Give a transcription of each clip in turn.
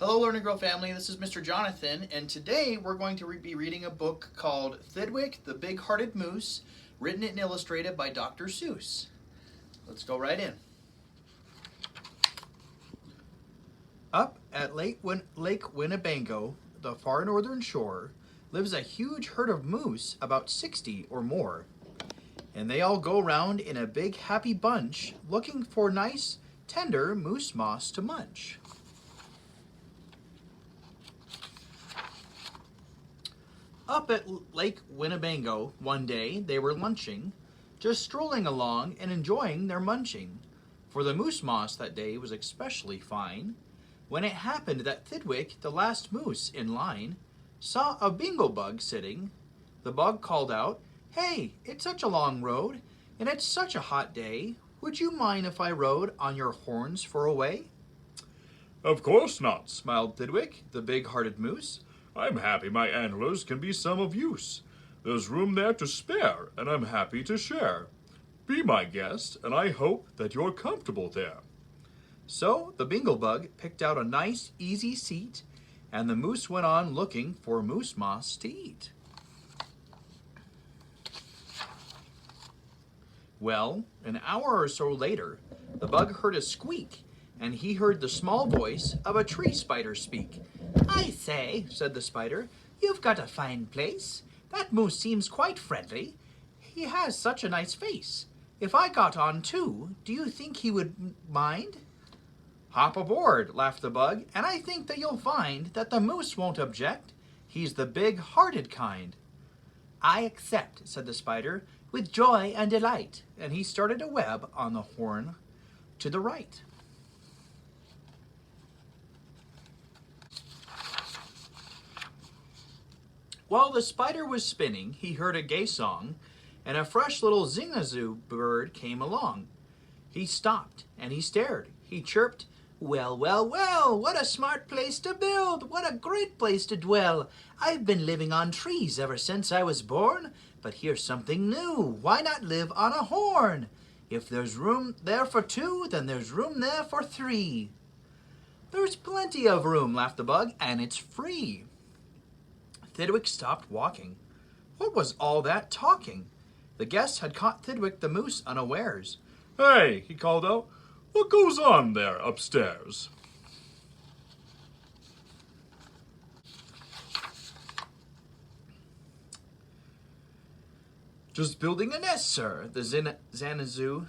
Hello, Learn and Grow family. This is Mr. Jonathan, and today we're going to be reading a book called Thidwick, the Big-Hearted Moose, written and illustrated by Dr. Seuss. Let's go right in. Up at Lake Winnebago, the far northern shore, lives a huge herd of moose, about 60 or more. And they all go round in a big happy bunch, looking for nice, tender moose moss to munch. Up at Lake Winnebago one day, they were lunching, just strolling along and enjoying their munching. For the moose moss that day was especially fine, when it happened that Thidwick, the last moose in line, saw a bingle bug sitting. The bug called out, "Hey, it's such a long road, and it's such a hot day. Would you mind if I rode on your horns for a way?" "Of course not," smiled Thidwick, the big-hearted moose. "I'm happy my antlers can be some of use. There's room there to spare, and I'm happy to share. Be my guest, and I hope that you're comfortable there." So the bingle bug picked out a nice, easy seat, and the moose went on looking for moose moss to eat. Well, an hour or so later, the bug heard a squeak, and he heard the small voice of a tree spider speak. "I say," said the spider, "you've got a fine place. That moose seems quite friendly. He has such a nice face. If I got on too, do you think he would mind?" "Hop aboard," laughed the bug, "and I think that you'll find that the moose won't object. He's the big-hearted kind." "I accept," said the spider, "with joy and delight," and he started a web on the horn to the right. While the spider was spinning, he heard a gay song, and a fresh little zingazoo bird came along. He stopped, and he stared. He chirped, "Well, well, well, what a smart place to build! What a great place to dwell! I've been living on trees ever since I was born, but here's something new. Why not live on a horn? If there's room there for two, then there's room there for three." "There's plenty of room," laughed the bug, "and it's free." Thidwick stopped walking. What was all that talking? The guest had caught Thidwick the moose unawares. "Hey," he called out, "what goes on there upstairs?" "Just building a nest, sir," the Xanadu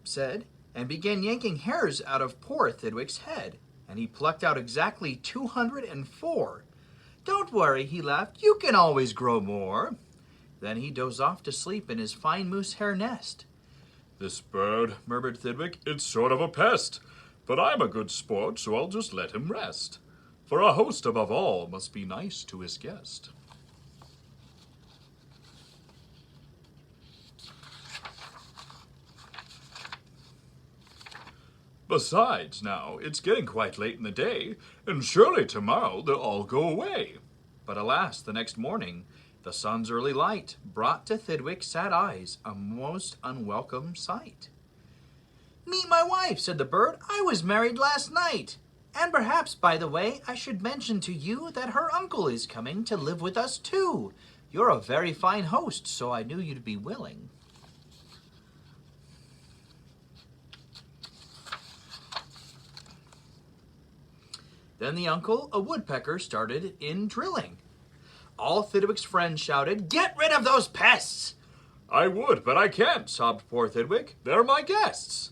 said, and began yanking hairs out of poor Thidwick's head, and he plucked out exactly 204. "Don't worry," he laughed, "you can always grow more." Then he dozed off to sleep in his fine moose hair nest. "This bird," murmured Thidwick, "it's sort of a pest, but I'm a good sport, so I'll just let him rest. For a host above all must be nice to his guest." "Besides, now, it's getting quite late in the day, and surely tomorrow they'll all go away." But alas, the next morning, the sun's early light brought to Thidwick's sad eyes a most unwelcome sight. "Meet my wife," said the bird. "I was married last night. And perhaps, by the way, I should mention to you that her uncle is coming to live with us too. You're a very fine host, so I knew you'd be willing." Then the uncle, a woodpecker, started in drilling. All Thidwick's friends shouted, "Get rid of those pests!" "I would, but I can't," sobbed poor Thidwick. "They're my guests."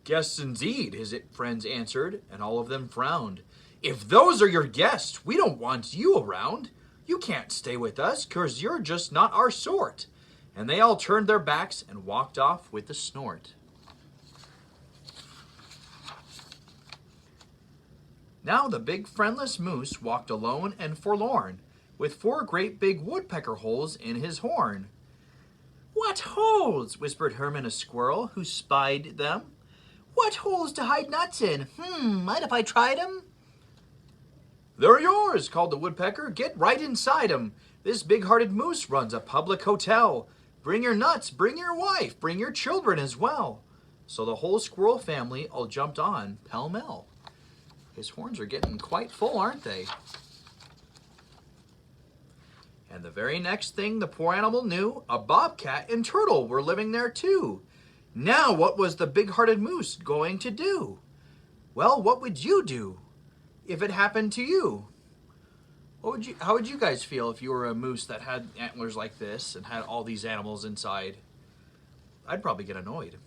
"Guests indeed," his friends answered, and all of them frowned. "If those are your guests, we don't want you around. You can't stay with us, 'cause you're just not our sort." And they all turned their backs and walked off with a snort. Now the big friendless moose walked alone and forlorn, with 4 great big woodpecker holes in his horn. "What holes?" whispered Herman a squirrel, who spied them. "What holes to hide nuts in? Mind if I tried 'em?" "They're yours," called the woodpecker. "Get right inside 'em. This big-hearted moose runs a public hotel. Bring your nuts, bring your wife, bring your children as well." So the whole squirrel family all jumped on pell-mell. His horns are getting quite full, aren't they? And the very next thing the poor animal knew, a bobcat and turtle were living there too. Now what was the big-hearted moose going to do? Well, what would you do if it happened to you? How would you guys feel if you were a moose that had antlers like this and had all these animals inside? I'd probably get annoyed.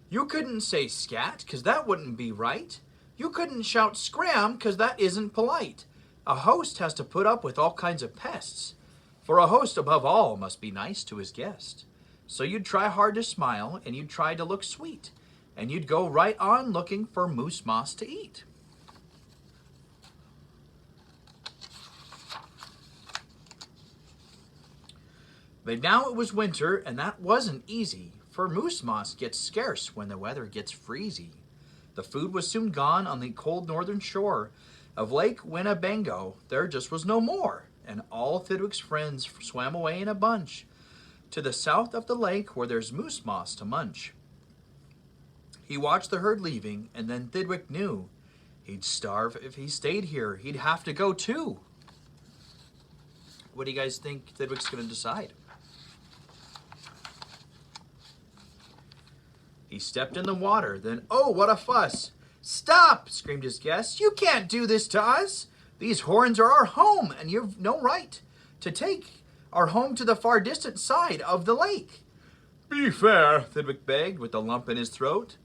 You couldn't say scat, 'cause that wouldn't be right. You couldn't shout scram, 'cause that isn't polite. A host has to put up with all kinds of pests, for a host above all must be nice to his guest. So you'd try hard to smile, and you'd try to look sweet, and you'd go right on looking for moose moss to eat. But now it was winter, and that wasn't easy, for moose moss gets scarce when the weather gets freezy. The food was soon gone on the cold northern shore of Lake Winnebago. There just was no more, and all Thidwick's friends swam away in a bunch to the south of the lake where there's moose moss to munch. He watched the herd leaving, and then Thidwick knew he'd starve if he stayed here. He'd have to go too. What do you guys think Thidwick's going to decide? He stepped in the water, then, oh, what a fuss! Stop! Screamed his guest. You can't do this to us! These horns are our home, and you've no right to take our home to the far distant side of the lake. Be fair, Thidwick begged, with a lump in his throat.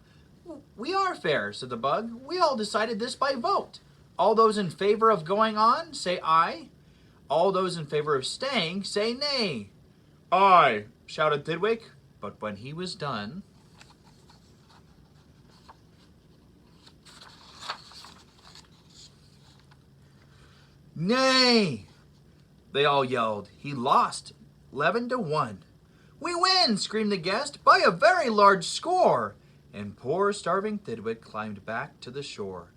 We are fair, said the bug. We all decided this by vote. All those in favor of going on, say aye. All those in favor of staying, say nay. aye, Shouted Thidwick, but when he was done, nay! They all yelled. He lost 11-1. We win! Screamed the guest, by a very large score. And poor starving Thidwick climbed back to the shore.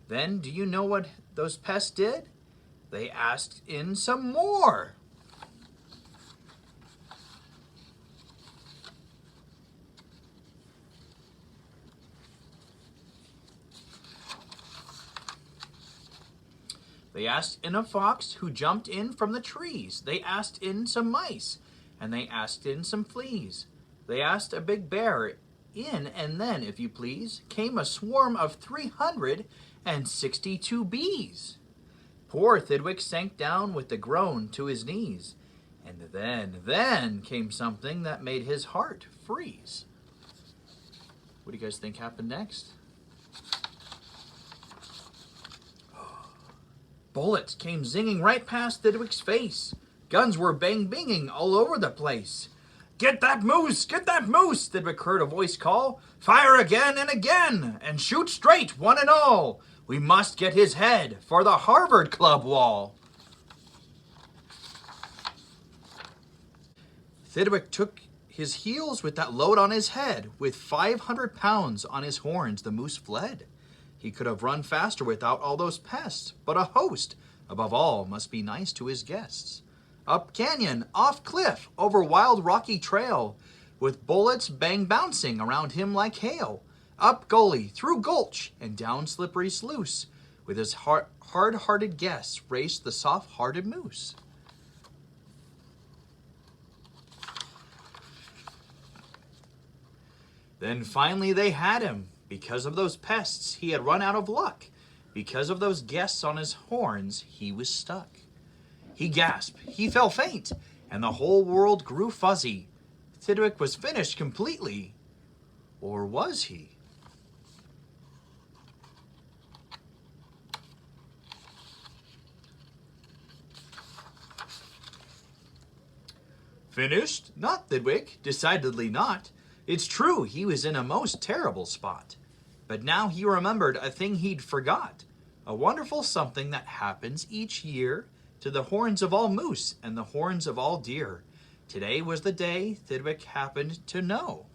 Then, do you know what those pests did? They asked in some more. They asked in a fox who jumped in from the trees. They asked in some mice, and they asked in some fleas. They asked a big bear in, and then, if you please, came a swarm of 362 bees. Poor Thidwick sank down with a groan to his knees, and then came something that made his heart freeze. What do you guys think happened next? Bullets came zinging right past Thidwick's face. Guns were bang-binging all over the place. Get that moose! Get that moose! Thidwick heard a voice call. Fire again and again, and shoot straight, one and all. We must get his head for the Harvard Club wall. Thidwick took his heels with that load on his head. With 500 pounds on his horns, the moose fled. He could have run faster without all those pests, but a host, above all, must be nice to his guests. Up canyon, off cliff, over wild rocky trail, with bullets bang bouncing around him like hail. Up gully, through gulch, and down slippery sluice, with his hard-hearted guests raced the soft-hearted moose. Then finally they had him. Because of those pests, he had run out of luck. Because of those guests on his horns, he was stuck. He gasped, he fell faint, and the whole world grew fuzzy. Thidwick was finished completely. Or was he? Finished? Not Thidwick, decidedly not. It's true, he was in a most terrible spot. But now he remembered a thing he'd forgot. A wonderful something that happens each year to the horns of all moose and the horns of all deer. Today was the day Thidwick happened to know.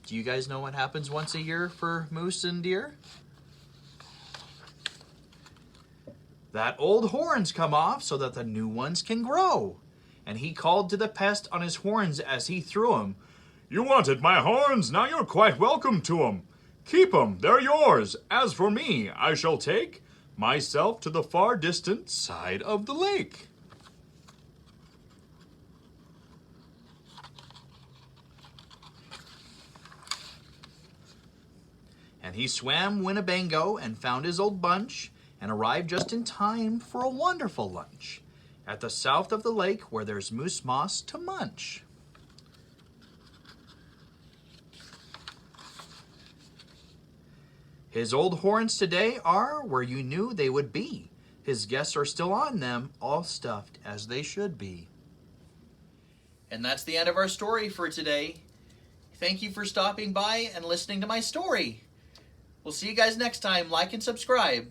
Do you guys know what happens once a year for moose and deer? That old horns come off so that the new ones can grow. And he called to the pest on his horns as he threw 'em. you wanted my horns, now you're quite welcome to 'em. Keep 'em, they're yours. As for me, I shall take myself to the far distant side of the lake. And he swam Winnebago and found his old bunch and arrived just in time for a wonderful lunch at the south of the lake where there's moose moss to munch. His old horns today are where you knew they would be. His guests are still on them, all stuffed as they should be. And that's the end of our story for today. Thank you for stopping by and listening to my story. We'll see you guys next time. Like and subscribe.